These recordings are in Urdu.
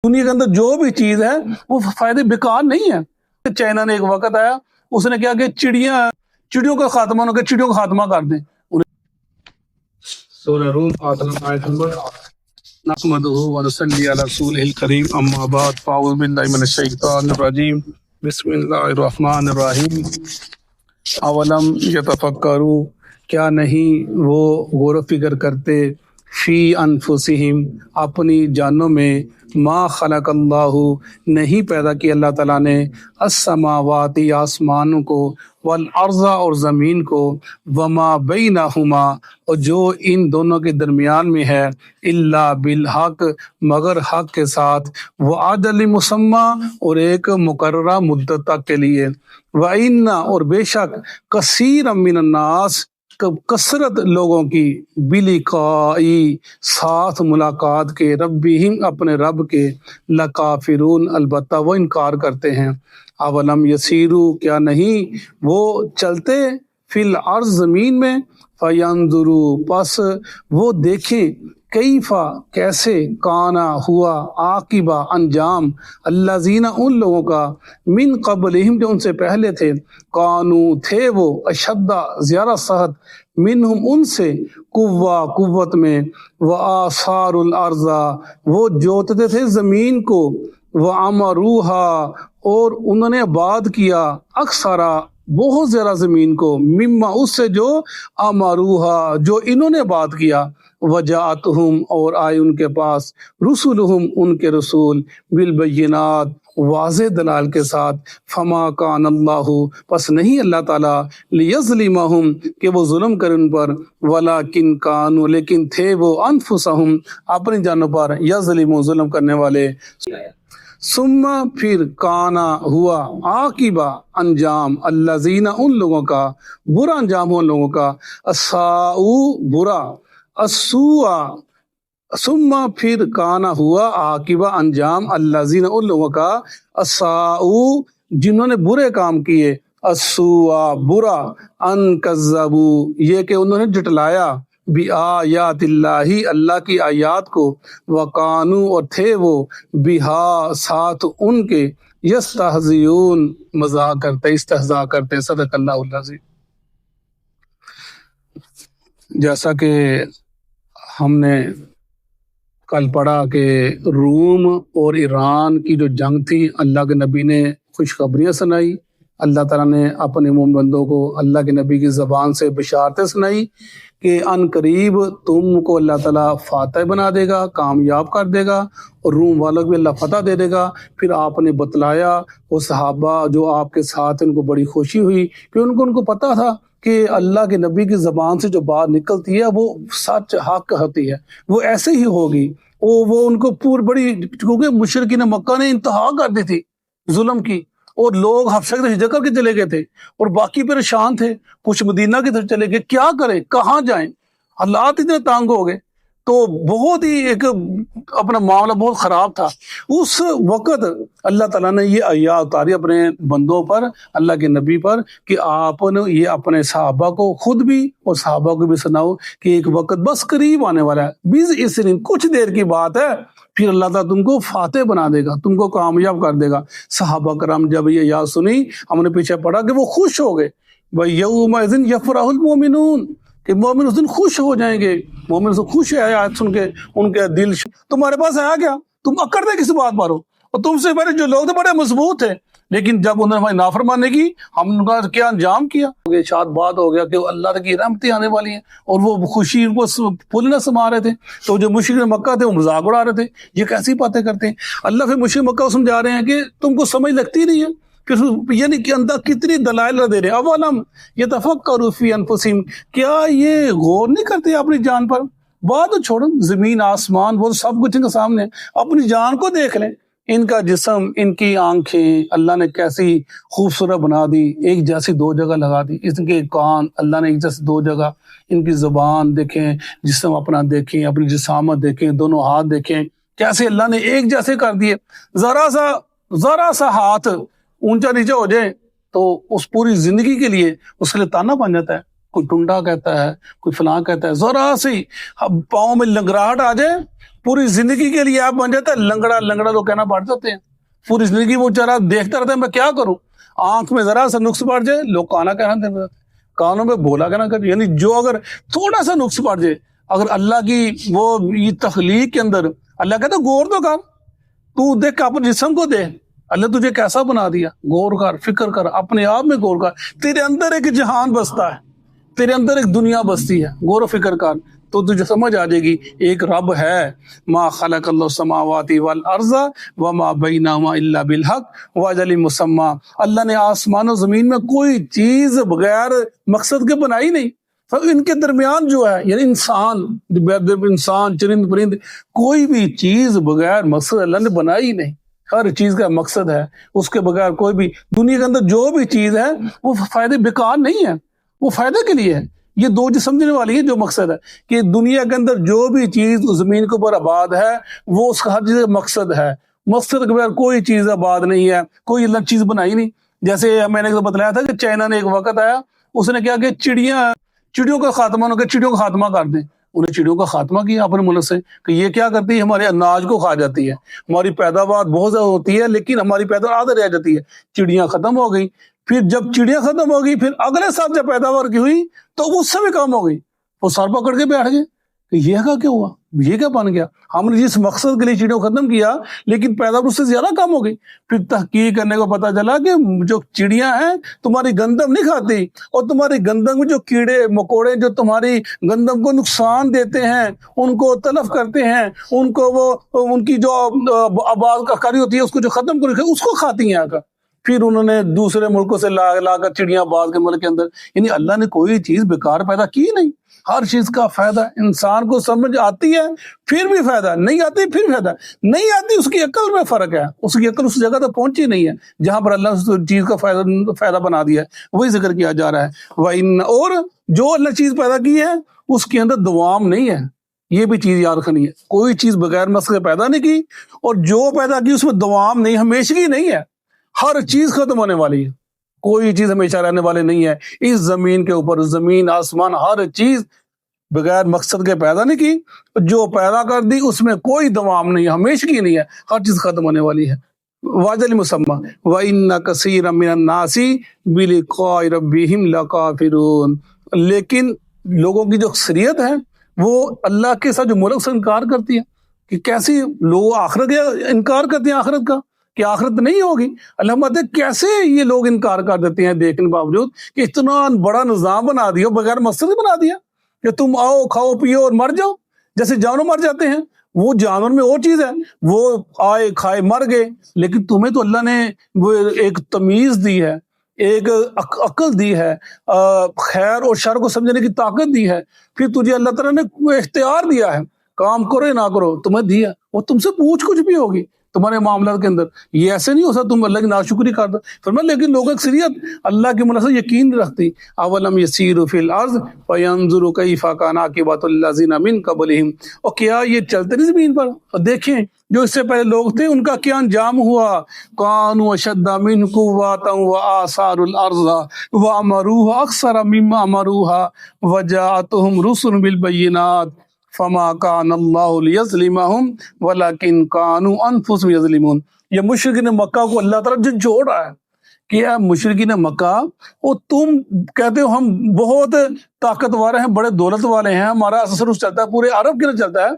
دنیا کے اندر جو بھی چیز ہے وہ فائدے بیکار نہیں ہے۔ چائنا نے ایک وقت آیا، اس نے کیا کہ چڑیوں کا خاتمہ نہ کر، چڑیوں کا خاتمہ کر دیں۔ سورہ روم آیت نمبر نحمدہ ونصلی علی رسولہ الکریم، اما بعد فاعوذ باللہ من الشیطان الرجیم، بسم اللہ الرحمن الرحیم۔ اولم یتفکروا، کیا نہیں وہ غور و فکر کرتے، فی انفسہم، اپنی جانوں میں، ما خلق اللہ، نہیں پیدا کی اللہ تعالیٰ نے، السماوات، آسمانوں کو، والارض، اور زمین کو، وما بینہما، اور جو ان دونوں کے درمیان میں ہے، الا بالحق، مگر حق کے ساتھ، وعدل مسمى، اور ایک مقررہ مدت تک کے لیے، وَإِنَّ، اور بے شک، کثیر من الناس، کثرت لوگوں کی، بلقائی، ساتھ ملاقات کے، ربہم، اپنے رب کے، لکافرون، البتہ وہ انکار کرتے ہیں۔ اولم یسیرو، کیا نہیں وہ چلتے، فی الارض، زمین میں، فینظروا، پس وہ دیکھیں، کیفا، کیسے، کانا، ہوا، عاقبہ، انجام، الذین، ان لوگوں کا، من قبلہم، جو ان سے پہلے تھے، کانو، تھے وہ، اشد، زیادہ سخت، منہم، ان سے، قوت میں، وآثار الارض، وہ جوتتے تھے زمین کو، وعمروہا، اور انہوں نے آباد کیا، اکثرا، بہت زیادہ زمین کو، مما، اس سے جو، امروہا، جو انہوں نے آباد کیا، وجاءتہم، اور آئے ان کے پاس، رسلہم، ان کے رسول، بالبینات، واضح دلائل کے ساتھ، فما کان اللہ، پس نہیں اللہ تعالیٰ، لیظلمہم، کہ وہ ظلم کرے ان پر، ولیکن کانوا، لیکن تھے وہ، انفسہم، اپنی جانوں پر، یظلمون، ظلم کرنے والے۔ ثم، پھر، کانا، ہوا، عاقبہ، انجام، الذین، ان لوگوں کا، برا انجام ہوا ان لوگوں کا، اساءوا، برا، السوء، ثم، پھر، کانا، ہوا، عاقبہ، انجام، الذین، ان لوگوں کا، اساءوا، جنہوں نے برے کام کیے، السوء، برا، ان کذبوا، یہ کہ انہوں نے جھٹلایا، بآیات اللہ، اللہ کی آیات کو، وقانو، اور تھے وہ، بہا، ساتھ ان کے، یستہزئون، مذاق کرتے، استہزاء کرتے۔ صدق اللہ العظیم۔ جیسا کہ ہم نے کل پڑھا کہ روم اور ایران کی جو جنگ تھی، اللہ کے نبی نے خوشخبریاں سنائی، اللہ تعالیٰ نے اپنے مومن بندوں کو اللہ کے نبی کی زبان سے بشارتیں سنائی کہ ان قریب تم کو اللہ تعالیٰ فاتح بنا دے گا، کامیاب کر دے گا، اور روم والوں کو بھی اللہ فتح دے دے گا۔ پھر آپ نے بتلایا، وہ صحابہ جو آپ کے ساتھ، ان کو بڑی خوشی ہوئی کہ ان کو پتہ تھا کہ اللہ کے نبی کی زبان سے جو بات نکلتی ہے وہ سچ، حق ہوتی ہے، وہ ایسے ہی ہوگی۔ وہ ان کو بڑی، کیونکہ مشرکین مکہ نے انتہا کر دی تھی ظلم کی، اور لوگ حبشہ کی ہجرت کر کے چلے گئے تھے، اور باقی پریشان تھے، کچھ مدینہ کی طرف چلے گئے، کیا کریں، کہاں جائیں، حالات اتنے تنگ ہو گئے، تو بہت ہی ایک اپنا معاملہ بہت خراب تھا۔ اس وقت اللہ تعالیٰ نے یہ آیات اتاری اپنے بندوں پر، اللہ کے نبی پر، کہ آپ نے یہ اپنے صحابہ کو، خود بھی اور صحابہ کو بھی سناؤ کہ ایک وقت بس قریب آنے والا ہے، کچھ دیر کی بات ہے، پھر اللہ تعالیٰ تم کو فاتح بنا دے گا، تم کو کامیاب کر دے گا۔ صحابہ کرام جب یہ آیات سنی، ہم نے پیچھے پڑھا کہ وہ خوش ہو گئے، وَيَوْمَئِذٍ يَفْرَحُ الْمُؤْمِنُونَ، کہ مومن اس دن خوش ہو جائیں گے، مومن سے خوش ہے آیات سن کے، ان کے دل، تمہارے پاس آیا کیا، تم اکڑتے کس بات پر ہو، اور تم سے پہلے جو لوگ تھے بڑے مضبوط تھے، لیکن جب انہوں نے ہماری نافرمانی کی، ہم نے ان کا کیا انجام کیا، شاد بات ہو گیا کہ اللہ کی رحمتیں آنے والی ہیں، اور وہ خوشی ان کو پھول نہ سما رہے تھے، تو جو مشرک مکہ تھے وہ مذاق اڑا رہے تھے، یہ کیسی باتیں کرتے ہیں۔ اللہ پھر مشرک مکہ کو سمجھا رہے ہیں کہ تم کو سمجھ لگتی نہیں ہے، یعنی کہ اندر کتنی دلائل دے رہے ہیں۔ اولم یتفکروا فی انفسہم، کیا یہ غور نہیں کرتے اپنی جان پر، بات تو چھوڑو، زمین آسمان وہ سب کچھ ان کے سامنے، اپنی جان کو دیکھ لیں، ان کا جسم، ان کی آنکھیں اللہ نے کیسی خوبصورت بنا دی، ایک جیسی دو جگہ لگا دی، ان کے کان اللہ نے ایک جیسے دو جگہ، ان کی زبان دیکھیں، جسم اپنا دیکھیں، اپنی جسامت دیکھیں، دونوں ہاتھ دیکھیں، کیسے اللہ نے ایک جیسے کر دیے۔ ذرا سا ہاتھ اونچا نیچے ہو جائے تو اس پوری زندگی کے لیے اس کے لیے تانا بن جاتا ہے۔ کوئی ٹنڈا کہتا ہے، کوئی فلاں کہتا ہے، ذرا سی پاؤں میں لنگڑاہٹ آ جائے پوری زندگی کے لیے آپ بن جاتا ہے لنگڑا لنگڑا، لوگ کہنا پڑ جاتے ہیں پوری زندگی وہ چارہ دیکھتا رہتا ہے میں کیا کروں، آنکھ میں ذرا سا نقص پڑ جائے لوگ کانا کہنا دیں، کانوں میں بولا کہنا کر، یعنی جو اگر تھوڑا سا نقص پڑ جائے، اگر اللہ کی وہ یہ تخلیق کے اندر اللہ کہتا ہے غور تو کر، تو دیکھ اپنے جسم کو دے، اللہ تجھے کیسا بنا دیا، غور کر، فکر کر، اپنے آپ میں غور کر، تیرے اندر ایک جہان بستا ہے، تیرے اندر ایک دنیا بستی ہے، غور و فکر کر تو تجھے سمجھ آ جائے گی ایک رب ہے، ما خلق اللہ السماوات والارض وما بینہما الا بالحق واجل مسمی، اللہ نے آسمان و زمین میں کوئی چیز بغیر مقصد کے بنائی نہیں، ان کے درمیان جو ہے یعنی انسان چرند پرند کوئی بھی چیز بغیر مقصد اللہ نے بنائی نہیں، ہر چیز کا مقصد ہے، اس کے بغیر کوئی بھی دنیا کے اندر جو بھی چیز ہے وہ فائدے بیکار نہیں ہے، وہ فائدے کے لیے ہے، یہ دو جو سمجھنے والی ہے جو مقصد ہے کہ دنیا کے اندر جو بھی چیز زمین کے اوپر آباد ہے وہ اس کا ہر چیز مقصد ہے، مقصد کے بغیر کوئی چیز آباد نہیں ہے، کوئی اللہ چیز بنائی نہیں، جیسے میں نے بتلایا تھا کہ چائنا نے ایک وقت آیا اس نے کیا کہ چڑیوں کا خاتمہ چڑیوں کا خاتمہ کر دیں، انہیں چڑیوں کا خاتمہ کیا اپنے ملک سے کہ یہ کیا کرتی ہے ہمارے اناج کو کھا جاتی ہے، ہماری پیداوار بہت زیادہ ہوتی ہے لیکن ہماری پیداوار آدھا رہ جاتی ہے، چڑیاں ختم ہو گئی، پھر جب چڑیاں ختم ہو گئی پھر اگلے سال جب پیداوار کی ہوئی تو اس سے بھی کم ہو گئی، وہ سر پکڑ کے بیٹھ گئے کہ یہ کیا ہوا، یہ کیا بن گیا، ہم نے جس مقصد کے لیے چڑیوں کو ختم کیا لیکن پیداوار اس سے زیادہ کم ہو گئی، پھر تحقیق کرنے کو پتا چلا کہ جو چڑیاں ہیں تمہاری گندم نہیں کھاتی، اور تمہاری گندم میں جو کیڑے مکوڑے جو تمہاری گندم کو نقصان دیتے ہیں ان کو تلف کرتے ہیں، ان کو وہ ان کی جو آباد کاری ہوتی ہے اس کو جو ختم کر اس کو کھاتی ہیں آ کر، پھر انہوں نے دوسرے ملکوں سے لا کر چڑیاں آباد کے ملک کے اندر، یعنی اللہ نے کوئی چیز بیکار پیدا کی نہیں، ہر چیز کا فائدہ انسان کو سمجھ آتی ہے پھر بھی فائدہ، نہیں آتی پھر فائدہ، نہیں آتی اس کی عقل میں فرق ہے، اس کی عقل اس جگہ تک پہنچی نہیں ہے جہاں پر اللہ اس چیز کا فائدہ بنا دیا ہے، وہی ذکر کیا جا رہا ہے، اور جو اللہ چیز پیدا کی ہے اس کے اندر دوام نہیں ہے، یہ بھی چیز یاد رکھنی ہے، کوئی چیز بغیر مقصد کے پیدا نہیں کی، اور جو پیدا کی اس میں دوام نہیں، ہمیشگی نہیں ہے، ہر چیز ختم ہونے والی ہے، کوئی چیز ہمیشہ رہنے والی نہیں ہے، اس زمین کے اوپر زمین آسمان ہر چیز بغیر مقصد کے پیدا نہیں کی، جو پیدا کر دی اس میں کوئی دوام نہیں ہے، ہمیشگی نہیں ہے، ہر چیز ختم ہونے والی ہے، واجل مسمى وَإِنَّ كَثِيرًا مِّنَ النَّاسِ بِلِقَاءِ رَبِّهِمْ لَكَافِرُونَ، لیکن لوگوں کی جو اکثریت ہے وہ اللہ کے ساتھ جو ملک سے انکار کرتی ہے، کہ کیسی لوگ آخرت کا انکار کرتے ہیں، آخرت کا کہ آخرت نہیں ہوگی، اللہ ماتے کیسے یہ لوگ انکار کر دیتے ہیں دیکھنے باوجود کہ اتنا بڑا نظام بنا دیا بغیر مقصد بنا دیا کہ تم آؤ کھاؤ پیو اور مر جاؤ، جیسے جانور مر جاتے ہیں، وہ جانور میں اور چیز ہے، وہ آئے کھائے مر گئے، لیکن تمہیں تو اللہ نے وہ ایک تمیز دی ہے، ایک عقل دی ہے، خیر اور شر کو سمجھنے کی طاقت دی ہے، پھر تجھے اللہ تعالیٰ نے اختیار دیا ہے، کام کرو یا نہ کرو تمہیں دیا، وہ تم سے پوچھ کچھ بھی ہوگی تمہارے معاملات کے اندر، یہ ایسے نہیں ہو سکتا تم اللہ کی ناشکری کرتا، فرمایا لیکن لوگ اکثریت اللہ کے ملک سے یقین رکھتی، اولم یسیروا فی الارض فینظروا کیف کان عاقبۃ الذین من قبلہم، اور کیا یہ چلتے نہیں زمین پر اور دیکھیں جو اس سے پہلے لوگ تھے ان کا کیا انجام ہوا، کانوا اشد منہ قوۃ وآثاروا الارض وامروها اکثر مما امروها وجاءتهم رسل بالبینات فما کان اللہ لیظلمہم ولکن کانوا انفسہم یظلمون، یہ مشرکین مکہ کو اللہ تعالیٰ جھنجھوڑ رہا ہے کہ اے مشرکین مکہ، وہ تم کہتے ہو ہم بہت طاقتور ہیں، بڑے دولت والے ہیں، ہمارا تصرف چلتا ہے، پورے عرب کے لیے چلتا ہے،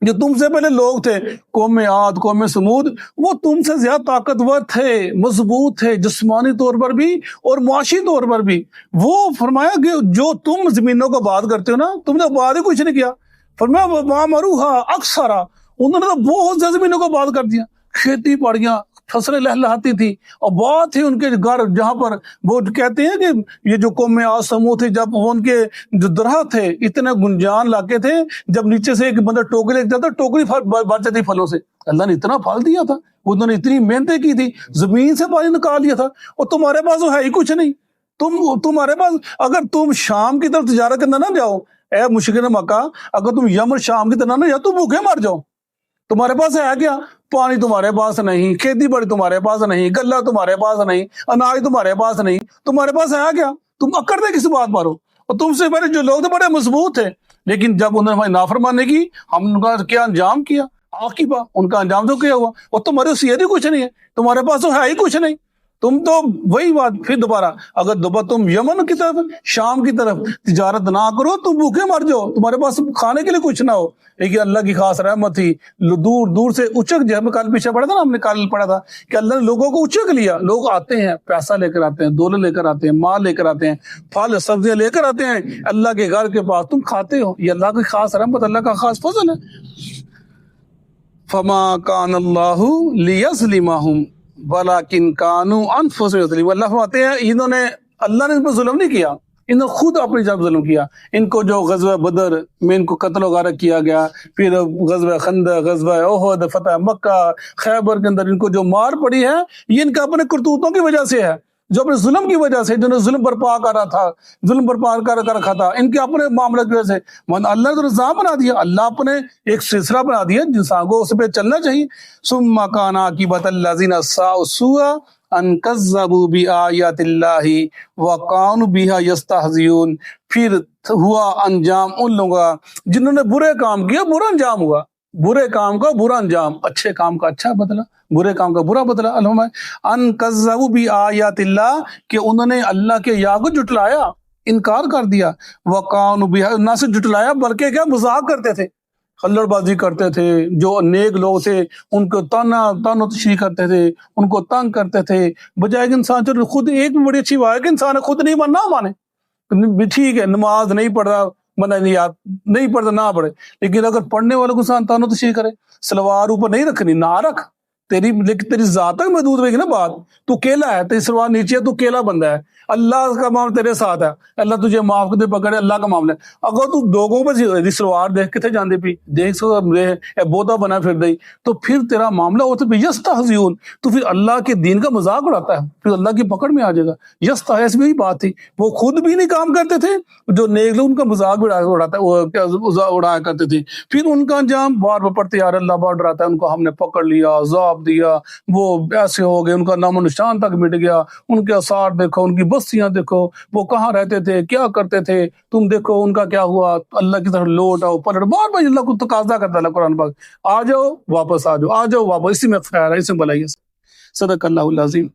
جو تم سے پہلے لوگ تھے قوم عاد قوم سمود وہ تم سے زیادہ طاقتور تھے، مضبوط تھے جسمانی طور پر بھی اور معاشی طور پر بھی، وہ فرمایا کہ جو تم زمینوں کو آباد کرتے ہو نا تم نے آباد ہی کچھ نہیں کیا، فرمایا وَامَرُوهَا اکثر، انہوں نے تو بہت زیادہ زمینوں کو آباد کر دیا، کھیتی باڑیاں فصلیں لہلہاتی تھی، اور بہت ہی ان کے گھر جہاں پر وہ کہتے ہیں کہ یہ جو قوم عاد سمود تھے جب وہ ان کے جو درخت تھے اتنے گنجان لاکے تھے، جب نیچے سے ایک بندہ ٹوکری لے جاتا ٹوکری بھر جاتی پھلوں سے، اللہ نے اتنا پھل دیا تھا، انہوں نے اتنی محنتیں کی تھی، زمین سے پانی نکال لیا تھا، اور تمہارے پاس وہ ہے ہی کچھ نہیں، تمہارے پاس اگر تم شام کی طرف تجارت کرنا نہ جاؤ، اے مشرکین مکہ اگر تم یمن شام کی طرف نہ جاؤ تو بھوکے مر جاؤ، تمہارے پاس ہے کیا، پانی تمہارے پاس نہیں، کھیتی باڑی تمہارے پاس نہیں، غلہ تمہارے پاس نہیں، اناج تمہارے پاس نہیں، تمہارے پاس ہے کیا، تم اکڑتے کس بات پر ہو، اور تم سے پہلے جو لوگ تھے بڑے مضبوط تھے، لیکن جب انہوں نے ہماری نافرمانی کی، ہم ان کا کیا انجام کیا، عاقبہ ان کا انجام تو کیا ہوا، اور تمہارے سیئر ہی کچھ نہیں ہے، تمہارے پاس تو ہے ہی کچھ نہیں، تم تو وہی بات پھر دوبارہ، اگر دوبارہ تم یمن کی طرف شام کی طرف تجارت نہ کرو تم بھوکے مر جاؤ، تمہارے پاس کھانے کے لیے کچھ نہ ہو، لیکن اللہ کی خاص رحمت تھی، دور دور سے اچک، جب کل پیچھے پڑا تھا نا، ہم نے کل پڑھا تھا کہ اللہ نے لوگوں کو اچک لیا، لوگ آتے ہیں پیسہ لے کر آتے ہیں، دولت لے کر آتے ہیں، مال لے کر آتے ہیں، پھل سبزیاں لے کر آتے ہیں اللہ کے گھر کے پاس، تم کھاتے ہو، یہ اللہ کی خاص رحمت، اللہ کا خاص فضل ہے۔ فما کان اللہ لیظلمہم ولکن کانوا انفسہم یظلمون، اللہ فرماتے ہیں انہوں نے، اللہ نے ان پر ظلم نہیں کیا، انہوں نے خود اپنی جانب ظلم کیا۔ ان کو جو غزوہ بدر میں ان کو قتل و غارت کیا گیا، پھر غزوہ خندق، غزوہ احد، فتح مکہ، خیبر کے اندر ان کو جو مار پڑی ہے، یہ ان کا اپنے کرتوتوں کی وجہ سے ہے، جو اپنے ظلم کی وجہ سے، جنہوں نے ظلم برپا کر رہا تھا، ظلم برپا کر رکھا تھا، ان کے اپنے معاملے کی وجہ سے اللہ نے تو نظام بنا دیا، اللہ اپنے ایک سلسلہ بنا دیا انسان کو اس پہ چلنا چاہیے۔ ثم کان عاقبۃ الذین ساءوا السوء ان کذبوا بآیات اللہ وکانوا بہا یستہزئون، پھر ہوا انجام ان لوگوں کا جنہوں نے برے کام کیا، برا انجام ہوا، برے کام کا برا انجام، اچھے کام کا اچھا بدلہ، برے کام کا برا بدلہ۔ الحمد ان کذبوا بآیات اللہ، کہ انہوں نے اللہ کے آیات کو جھٹلایا، انکار کر دیا، وکانوا بہا، نہ صرف جھٹلایا بلکہ کیا، مذاق کرتے تھے، خلڑ بازی کرتے تھے، جو نیک لوگ تھے ان کو تان و تشریح کرتے تھے، ان کو تنگ کرتے تھے، بجائے کہ انسان چلو خود، ایک بڑی اچھی بات ہے کہ انسان خود نہیں ماننا، مانے ٹھیک ہے، نماز نہیں پڑھ رہا نہیں پڑھتا نہ پڑھے، لیکن اگر پڑھنے والوں کو انسان تان و تشریح کرے، سلوار اوپر نہیں رکھنی نہ رکھ، لیکن تیری ذات تک محدود رہے گی نا بات، تو کیلا ہے، تیری سلوار نیچے ہے، تو کیلا بندہ ہے، اللہ کا معاملہ تیرے ساتھ ہے، اللہ تجھے معاف کر دے، پکڑے، اللہ کا معاملہ ہے۔ اگر تو لوگوں پہ سلوار دیکھ کے تھے جاندے پی دیکھ سو بوتا بنا پھر دئی، تو پھر تیرا معاملہ ہوتا ہے یستہزئون، تو پھر اللہ کے دین کا مذاق اڑاتا ہے، پھر اللہ کی پکڑ میں آ جائے گا۔ یستہز بھی بات تھی، وہ خود بھی نہیں کام کرتے تھے، جو نیک لوگ ان کا مذاق اڑایا کرتے تھے، پھر ان کا انجام بار بار پڑھتے یار اللہ بار ڈراتا ہے، ان کو ہم نے پکڑ لیا، عذاب دیا، وہ ایسے ہو گئے، ان کا نام و نشان تک مٹ گیا، ان کے آثار دیکھو، ان کی بستیاں دیکھو، وہ کہاں رہتے تھے، کیا کرتے تھے، تم دیکھو ان کا کیا ہوا، اللہ کی طرف لوٹ آؤ، پلٹ، بار بار اللہ کو تقاضا کرتا ہے قرآن پاک، آ جاؤ واپس، آ جاؤ، آ جاؤ واپس، اسی میں خیر ہے، اسی میں بھلائی ہے۔ صدق اللہ العظیم۔